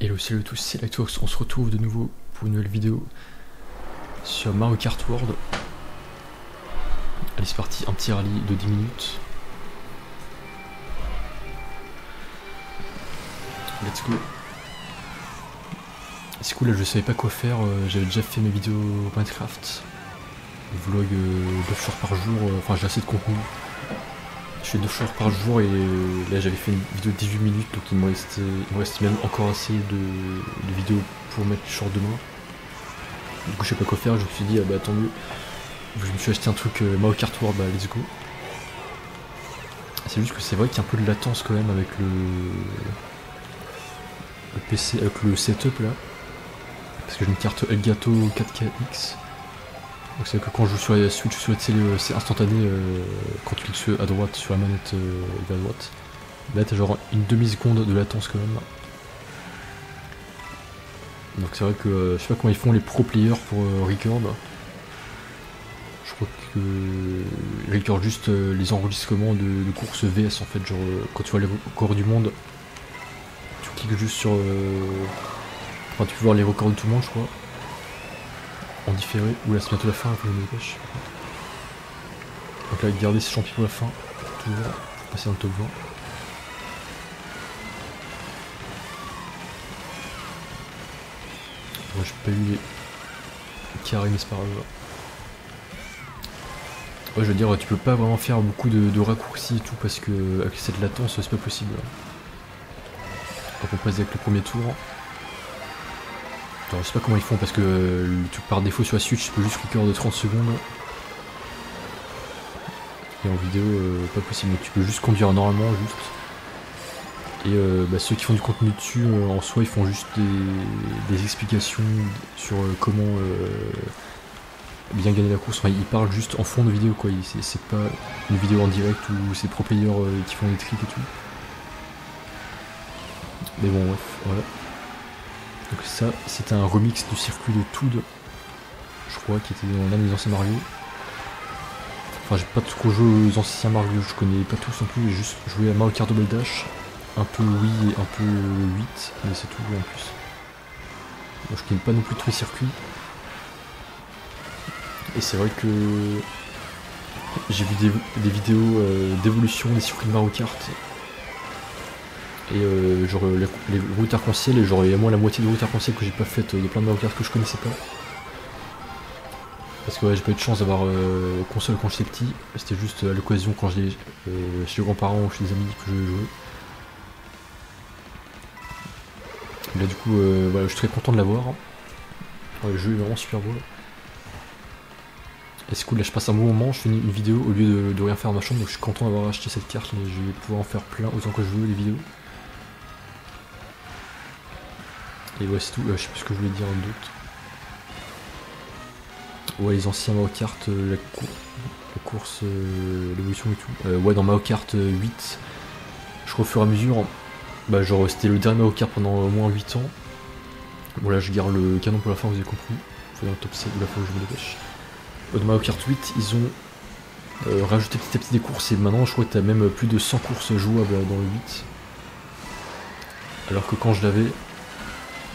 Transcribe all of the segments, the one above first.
Hello, salut à tous, c'est Lactox, on se retrouve de nouveau pour une nouvelle vidéo sur Mario Kart World. Allez, c'est parti, un petit rallye de 10 minutes. Let's go. C'est cool, là je savais pas quoi faire, j'avais déjà fait mes vidéos Minecraft. Vlog 9 jours par jour, enfin j'ai assez de contenu. Je fais 9 jours par jour et là j'avais fait une vidéo de 18 minutes, donc il me reste même encore assez de vidéos pour mettre short demain. Du coup je sais pas quoi faire, je me suis dit ah bah tant mieux. Je me suis acheté un truc Mario Kart World, bah let's go. C'est juste que c'est vrai qu'il y a un peu de latence quand même avec le PC, avec le setup là. Parce que j'ai une carte Elgato 4KX. Donc c'est vrai que quand je joue sur la Switch, sur la télé, c'est instantané quand tu cliques à droite sur la manette vers droite. Là t'as genre une demi-seconde de latence quand même. Donc c'est vrai que je sais pas comment ils font les pro players pour record. Je crois que ils recordent juste les enregistrements de courses VS en fait, genre quand tu vois les records du monde, tu cliques juste sur... Enfin tu peux voir les records de tout le monde je crois. En différé, ou là c'est bientôt la fin, faut que je me dépêche. Donc là garder ses champions pour la fin, toujours, passer dans le top 20. Bon, j'ai pas eu les carrés mais c'est pas grave. Ouais, je veux dire, tu peux pas vraiment faire beaucoup de raccourcis et tout parce que avec cette latence c'est pas possible. Quand on passe avec le premier tour. Alors, je sais pas comment ils font parce que par défaut sur la Switch tu peux juste record de 30 secondes. Et en vidéo pas possible, donc tu peux juste conduire normalement juste. Et ceux qui font du contenu dessus en soi ils font juste des explications sur comment bien gagner la course. Enfin, ils parlent juste en fond de vidéo quoi, c'est pas une vidéo en direct où c'est pro players qui font des tricks et tout. Mais bon bref, voilà. Donc ça, c'était un remix du circuit de Toad, je crois, qui était dans l'un des anciens Mario. Enfin, j'ai pas trop joué aux anciens Mario, je connais pas tous non plus, j'ai juste joué à Mario Kart Double Dash, un peu Wii et un peu 8, mais c'est tout en plus. Moi, je connais pas non plus tous les circuits. Et c'est vrai que j'ai vu des vidéos d'évolution des circuits de Mario Kart. Et genre les routes arc-en-ciel, et genre il y a moins la moitié des routes arc-en-ciel que j'ai pas faites de plein de Mario Kart que je connaissais pas. Parce que ouais, j'ai pas eu de chance d'avoir console quand j'étais petit, c'était juste à l'occasion quand j'étais chez les grands-parents ou chez les amis que je jouais. Là du coup voilà, je suis très content de l'avoir. Ouais, le jeu est vraiment super beau. Et c'est cool, là je passe un bon moment, je finis une vidéo au lieu de rien faire dans ma chambre, donc je suis content d'avoir acheté cette carte, mais je vais pouvoir en faire plein autant que je veux les vidéos. Et ouais c'est tout, je sais plus ce que je voulais dire d'autre. Ouais les anciens Mario Kart, la course, l'évolution et tout. Ouais dans Mario Kart 8, je crois au fur et à mesure, bah genre c'était le dernier Mario Kart pendant au moins 8 ans. Bon là je garde le canon pour la fin, vous avez compris. Faut dans le top 7 de la fois où je me dépêche. Dans Mario Kart 8 ils ont rajouté petit à petit des courses et maintenant je crois que t'as même plus de 100 courses jouables dans le 8. Alors que quand je l'avais,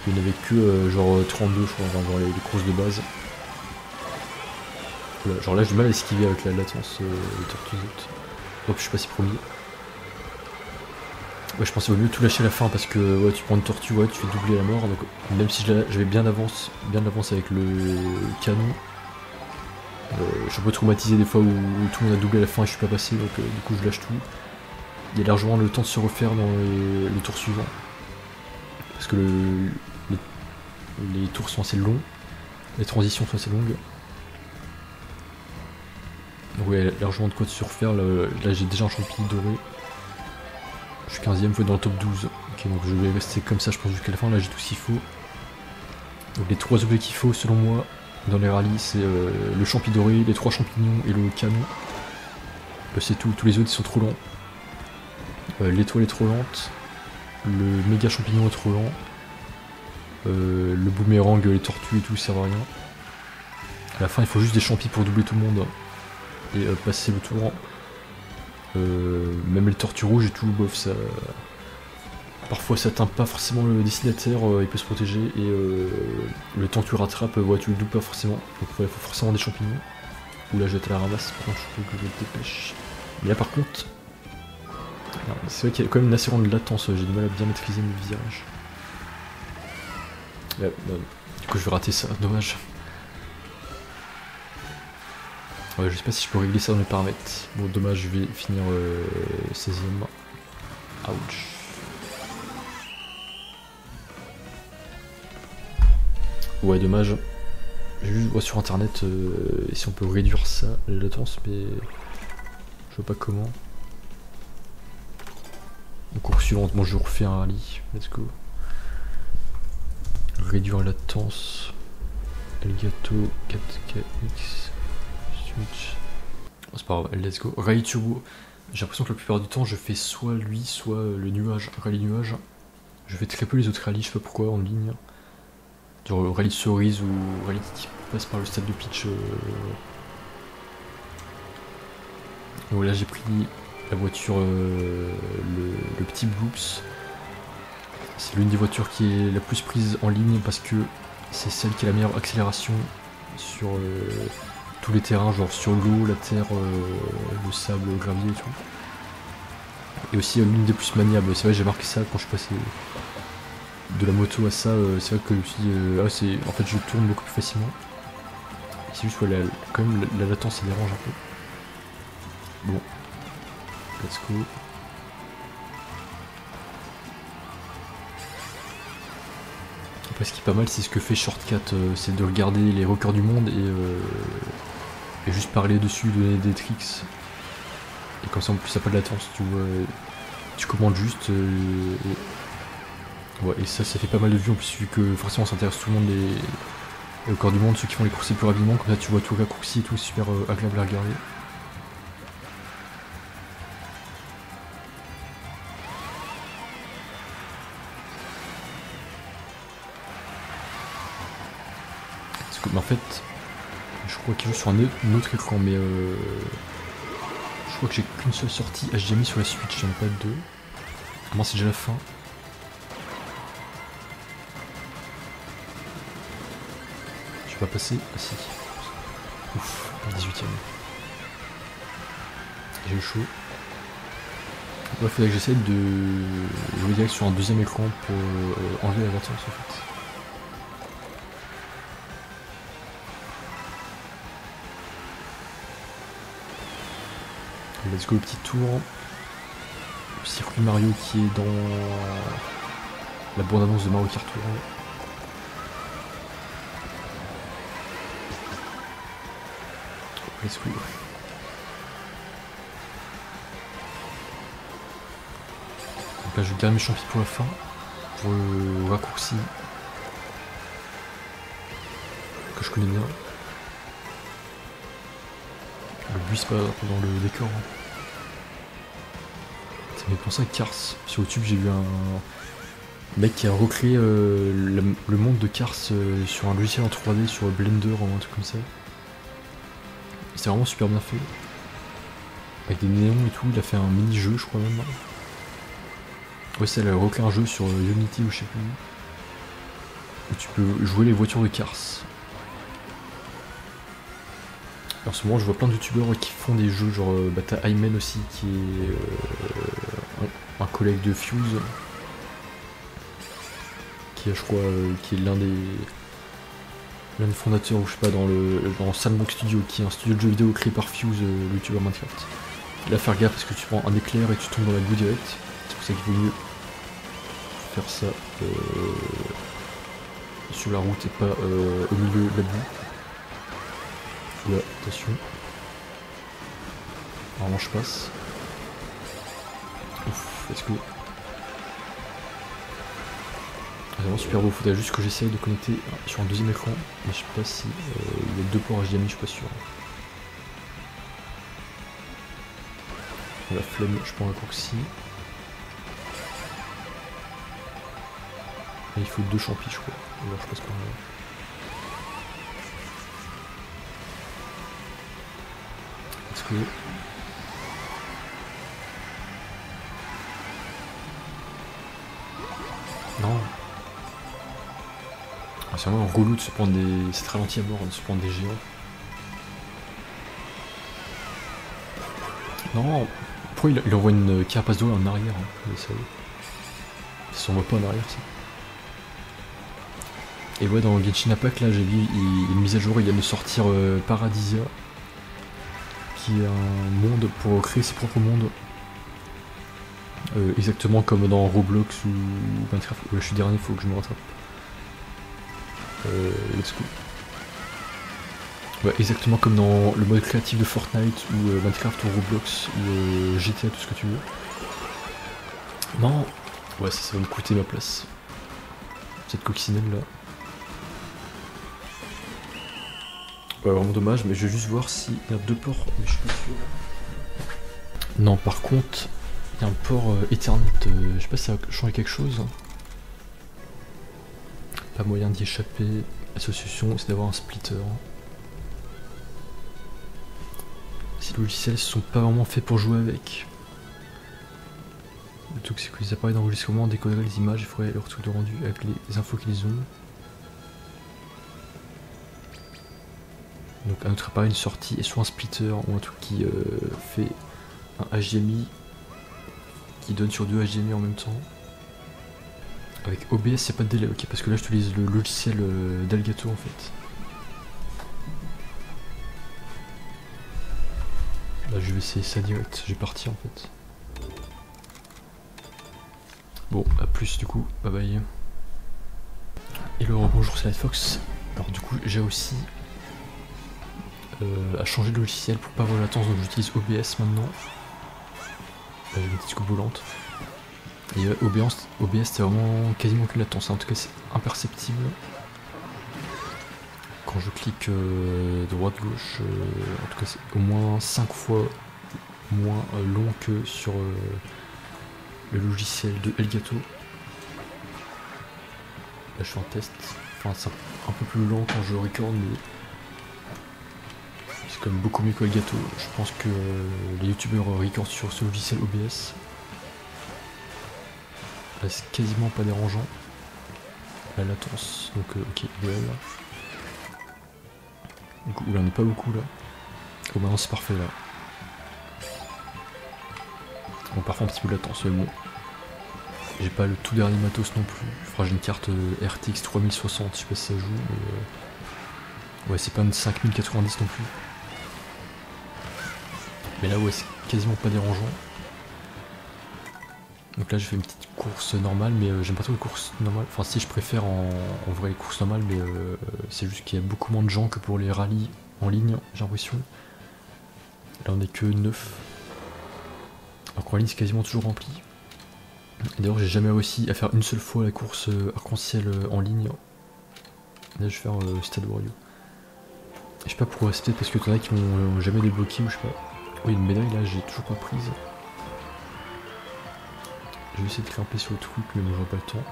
il n'y en avait que genre 32 je crois, dans les courses de base. Voilà, genre là j'ai du mal à esquiver avec la latence des tortues. Donc je suis passé premier. Ouais je pense qu'il vaut mieux tout lâcher à la fin parce que ouais tu prends une tortue, ouais tu fais doubler à la mort. Donc même si j'avais bien d'avance avec le canon, je suis un peu traumatisé des fois où tout le monde a doublé à la fin et je suis pas passé, donc du coup je lâche tout. Il y a largement le temps de se refaire dans les tours suivants. Parce que les tours sont assez longs, les transitions sont assez longues. Donc ouais, largement de quoi de se refaire, là j'ai déjà un champi doré. Je suis 15ème, faut être dans le top 12. Ok donc je vais rester comme ça je pense jusqu'à la fin, là j'ai tout ce qu'il faut. Donc les 3 objets qu'il faut selon moi dans les rallyes c'est le champi doré, les 3 champignons et le canon. C'est tout, tous les autres ils sont trop lents. L'étoile est trop lente, le méga champignon est trop lent, le boomerang, les tortues et tout ça sert à rien. À la fin il faut juste des champis pour doubler tout le monde et passer le tour. Même les tortues rouges et tout, bof ça... Parfois ça atteint pas forcément le destinataire, il peut se protéger et le temps que tu rattrapes, tu le doubles pas forcément. Donc il faut forcément des champignons. Ou là je vais être à la ramasse, par contre je peux que je te dépêche. Mais là par contre, c'est vrai qu'il y a quand même une assez grande latence, j'ai du mal à bien maîtriser mes virages. Là, du coup je vais rater ça, dommage. Ouais, je sais pas si je peux régler ça dans les paramètres. Bon dommage, je vais finir 16ème. Ouch. Ouais, dommage. J'ai vu sur internet si on peut réduire ça, la latence, mais je vois pas comment. En cours suivante, bon, je refais un rallye. Let's go. Réduire la latence. Elgato 4KX. Switch. Oh, c'est pas grave, let's go. Rallye turbo. J'ai l'impression que la plupart du temps, je fais soit lui, soit le nuage. Rallye nuage. Je fais très peu les autres rallyes, je sais pas pourquoi, en ligne. Genre rallye de cerise ou rallye qui passe par le stade de pitch. Donc là j'ai pris la voiture, le petit Bloops. C'est l'une des voitures qui est la plus prise en ligne parce que c'est celle qui a la meilleure accélération sur tous les terrains, genre sur l'eau, la terre, le sable, le gravier et tout. Et aussi l'une des plus maniables. C'est vrai, j'ai marqué ça quand je suis passé de la moto à ça. C'est vrai que en fait je tourne beaucoup plus facilement. C'est juste que quand même la latence ça dérange un peu. Bon, let's go. Après ce qui est pas mal c'est ce que fait Shortcut, c'est de regarder les records du monde et juste parler dessus, donner des tricks. Et comme ça en plus ça n'a pas de latence, tu commandes juste ouais, et ça fait pas mal de vues en plus vu que forcément ça intéresse tout le monde les records du monde, ceux qui font les courses plus rapidement, comme ça tu vois tout raccourci et tout, c'est super agréable à regarder. Mais en fait, je crois qu'il joue sur un autre écran, mais je crois que j'ai qu'une seule sortie HDMI sur la Switch, j'en ai pas deux. Moi c'est déjà la fin. Je vais pas passer. Ah si. Ouf, 18ème. J'ai eu chaud. Il faudrait que j'essaye de jouer direct sur un deuxième écran pour enlever la latence en fait. Let's go, petit tour. Le circuit Mario qui est dans la bande-annonce de Mario Kart Tour. Let's go. Donc là je garde mes champignons pour la fin, pour le raccourci que je connais bien. Le bus pas dans le décor. Ça me fait penser à Cars. Sur YouTube j'ai vu un mec qui a recréé le monde de Cars sur un logiciel en 3D, sur Blender ou un truc comme ça. C'est vraiment super bien fait. Avec des néons et tout, il a fait un mini-jeu je crois même. Ouais, c'est, elle a recréé un jeu sur Unity ou je sais plus. Où tu peux jouer les voitures de Cars. En ce moment je vois plein de youtubeurs qui font des jeux, genre t'as Aymen aussi qui est un collègue de Fuse. Qui est je crois qui est l'un des fondateurs ou je sais pas dans Sandbox Studio, qui est un studio de jeux vidéo créé par Fuse, le youtubeur Minecraft. Il a faire gaffe parce que tu prends un éclair et tu tombes dans la boue direct. C'est pour ça qu'il vaut mieux faire ça sur la route et pas au milieu de la boue. Là, attention. Normalement je passe. Ouf, let's go. C'est vraiment super beau, faudrait juste que j'essaye de connecter sur un deuxième écran, mais je sais pas si il y a deux ports HDMI, je suis pas sûr. La flemme, je prends un raccourci. Et il faut deux champis je crois, alors je passe par là. Let's go. Non. Ah, c'est vraiment relou de se prendre des... C'est très ralenti à mort de se prendre des géants. Non. Pourquoi il envoie une carapace d'eau en arrière hein, ça s'envoie pas en arrière ça. Et ouais, dans Genshin Impact, là, j'ai vu une mise à jour, il vient de sortir Paradisia, qui est un monde pour créer ses propres mondes. Exactement comme dans Roblox ou Minecraft. Là, je suis dernier, faut que je me rattrape. Let's go. Ouais, exactement comme dans le mode créatif de Fortnite ou Minecraft ou Roblox ou GTA, tout ce que tu veux. Non. Ouais, ça va me coûter ma place. Cette coccinelle là. Ouais, vraiment dommage, mais je vais juste voir s'il y a 2 ports, mais je suis pas sûr. Non, par contre, il y a un port Ethernet, je sais pas si ça va changer quelque chose. Pas moyen d'y échapper. La solution, c'est d'avoir un splitter. Ces logiciels sont pas vraiment faits pour jouer avec. Le truc, c'est que les appareils d'enregistrement décoderaient les images et feraient leur truc de rendu avec les infos qu'ils ont. Donc à notre appareil une sortie est soit un splitter ou un truc qui fait un HDMI qui donne sur 2 HDMI en même temps. Avec OBS c'est pas de délai, ok, parce que là j'utilise le logiciel d'Elgato en fait. Là je vais essayer ça direct, j'ai parti en fait. Bon, à plus du coup, bye bye. Et le bonjour c'est Lightfox. Alors du coup j'ai aussi à changer de logiciel pour pas avoir la latence, donc j'utilise OBS maintenant. J'ai une petite coupe volante. Et OBS c'est vraiment quasiment aucune latence, en tout cas c'est imperceptible. Quand je clique droite gauche, en tout cas c'est au moins 5 fois moins long que sur le logiciel de Elgato. Là je fais un test, enfin c'est un peu plus lent quand je record mais c'est quand même beaucoup mieux que Elgato. Je pense que les youtubeurs recordent sur ce logiciel OBS. Là c'est quasiment pas dérangeant. La latence, donc ok, idéal. Donc, oula, on n'est pas beaucoup là. Oh bah non c'est parfait là. Bon parfois un petit peu de latence mais bon. J'ai pas le tout dernier matos non plus. Enfin j'ai une carte RTX 3060, je sais pas si ça joue mais ouais c'est pas une 5090 non plus. Mais là ouais c'est quasiment pas dérangeant. Donc là j'ai fait une petite course normale mais j'aime pas trop les courses normales. Enfin si je préfère en vrai les courses normales mais c'est juste qu'il y a beaucoup moins de gens que pour les rallyes en ligne j'ai l'impression. Là on est que 9. Alors qu'en ligne c'est quasiment toujours rempli. D'ailleurs j'ai jamais réussi à faire une seule fois la course arc-en-ciel en ligne. Là je vais faire Stade Wario. Je sais pas pourquoi, c'est peut-être parce que t'en as qui m'ont jamais débloqué ou je sais pas. Oui une médaille là j'ai toujours pas prise. Je vais essayer de grimper sur le truc mais bon j'aurai pas le temps.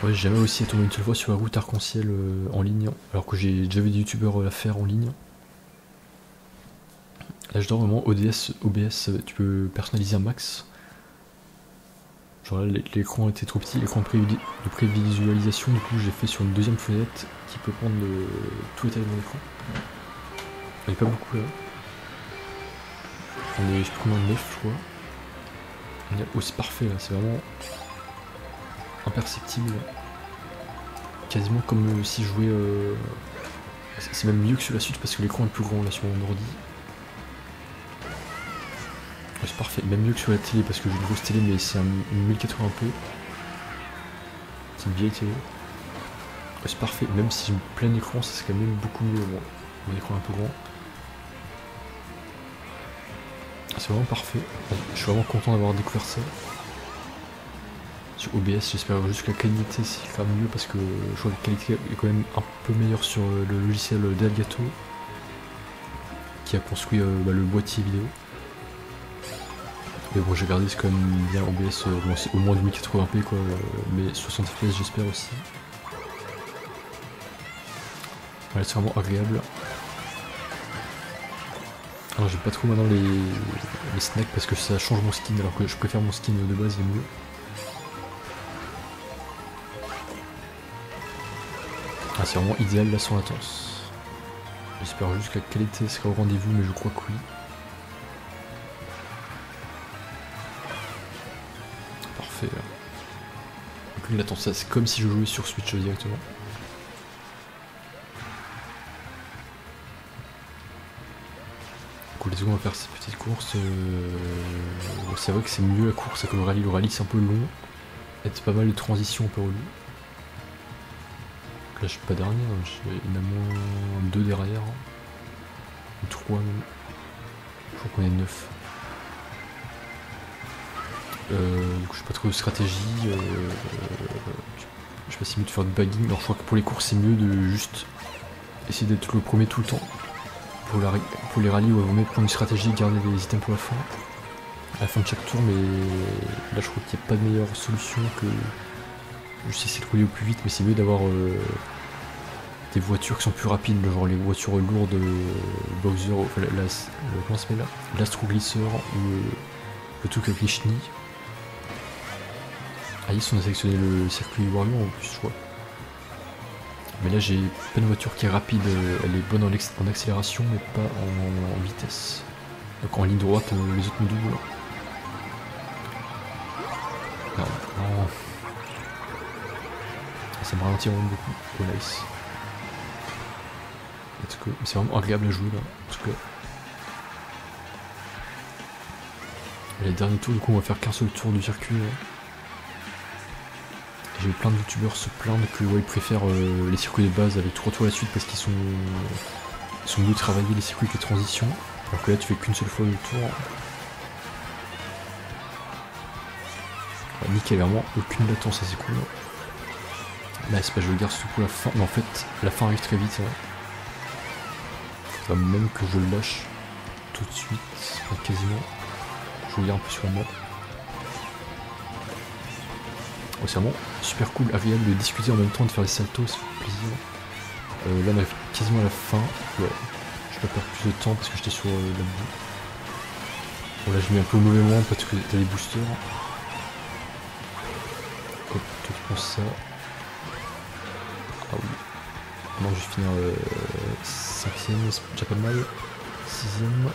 Ouais j'ai jamais réussi à tomber une seule fois sur la route arc-en-ciel en ligne. Alors que j'ai déjà vu des youtubeurs la faire en ligne. Là je dois vraiment OBS tu peux personnaliser un max. Genre là l'écran était trop petit, l'écran de prévisualisation du coup j'ai fait sur une deuxième fenêtre qui peut prendre tous les tailles de mon écran. On est pas beaucoup là. On est je sais plus combien de 9 je crois. Oh c'est parfait là, c'est vraiment imperceptible. Quasiment comme si je jouais... C'est même mieux que sur la Switch parce que l'écran est plus grand là sur mon ordi. Ouais, c'est parfait, même mieux que sur la télé parce que j'ai une grosse télé mais c'est un 1080p. C'est une vieille télé. Ouais, c'est parfait, même si j'ai plein écran ça c'est quand même beaucoup mieux. Bon, mon écran est un peu grand. C'est vraiment parfait. Je suis vraiment content d'avoir découvert ça. Sur OBS, j'espère juste que la qualité sera mieux parce que je crois que la qualité est quand même un peu meilleure sur le logiciel d'Elgato qui a construit le boîtier vidéo. Mais bon j'ai regardé c'est quand même bien OBS, bon, c'est au moins du 1080p quoi, mais 60 fps j'espère aussi. Voilà c'est vraiment agréable. Alors j'aime pas trop maintenant les snacks parce que ça change mon skin alors que je préfère mon skin de base, il est mieux. Ah, c'est vraiment idéal là sans latence. J'espère juste que la qualité sera au rendez-vous, mais je crois que oui. Parfait. Aucune latence, c'est comme si je jouais sur Switch directement. Du coup, les secondes, on va faire ces petites courses. C'est vrai que c'est mieux la course que le rallye. Le rallye, c'est un peu long. Et c'est pas mal de transitions un peu relou. Là, je suis pas dernier, hein. Il y en a moins 2 derrière. Ou 3 même. Je crois qu'on est 9. Du coup, je sais pas trop de stratégie. Je sais pas si c'est mieux de faire de bagging. Alors, je crois que pour les courses, c'est mieux de juste essayer d'être le premier tout le temps. Pour les rallyes, on va mieux prendre une stratégie et garder les items pour la fin. À la fin de chaque tour, mais là, je crois qu'il n'y a pas de meilleure solution que. Je sais essayer de rouler au plus vite, mais c'est mieux d'avoir des voitures qui sont plus rapides, genre les voitures lourdes Bowser, enfin, comment ça s'appelle là, l'Astro Glisser ou le truc avec les chenilles. Ah yes, on a sélectionné le circuit Wario en plus, je crois. Mais là j'ai pas une voiture qui est rapide, elle est bonne en accélération mais pas en vitesse. Donc en ligne droite, les autres me doublent. Non, non. Ça me ralentit vraiment beaucoup. Oh nice. C'est vraiment agréable à jouer là, en tout cas. Et les derniers tours, du coup on va faire qu'un seul tour du circuit. J'ai vu plein de youtubeurs se plaindre que ouais, ils préfèrent les circuits de base avec 3 tours à la suite parce qu'ils sont mieux travaillés les circuits que les transitions. Alors que là tu fais qu'une seule fois le tour. Ouais, nickel, vraiment aucune latence, ça c'est cool. Là c'est pas je le garde surtout pour la fin, mais en fait la fin arrive très vite. Ouais. Faudra même que je le lâche tout de suite, enfin, quasiment. Je regarde un peu sur la map. Oh, c'est vraiment super cool, agréable de discuter en même temps, de faire des saltos, ça fait plaisir. Là on arrive quasiment à la fin. Ouais. Je vais pas perdre plus de temps parce que j'étais sur la boue. Bon là je mets un peu au mauvais moment parce que t'as des boosters. Hop, toi tu penses ça. Ah oui. Non, je vais finir 5ème, c'est déjà pas mal. 6ème.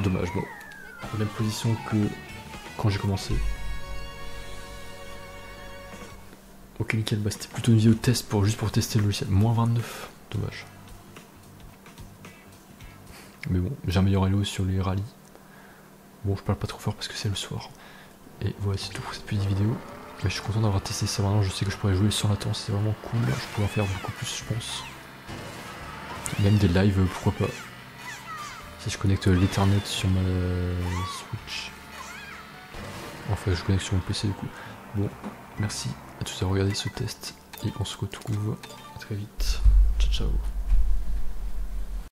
Dommage, bon. Même position que quand j'ai commencé. Ok, nickel, bah c'était plutôt une vidéo de test juste pour tester le logiciel. Moins 29, dommage. Mais bon, j'ai un meilleur elo sur les rallyes. Bon, je parle pas trop fort parce que c'est le soir. Et voilà, c'est tout pour cette petite vidéo. Mais je suis content d'avoir testé ça maintenant, je sais que je pourrais jouer sans latence, c'est vraiment cool. Je pourrais en faire beaucoup plus, je pense. Même des lives, pourquoi pas. Si je connecte l'Ethernet sur ma Switch. Enfin, je connecte sur mon PC du coup. Bon, merci à tous d'avoir regardé ce test. Et on se retrouve très vite. Ciao, ciao.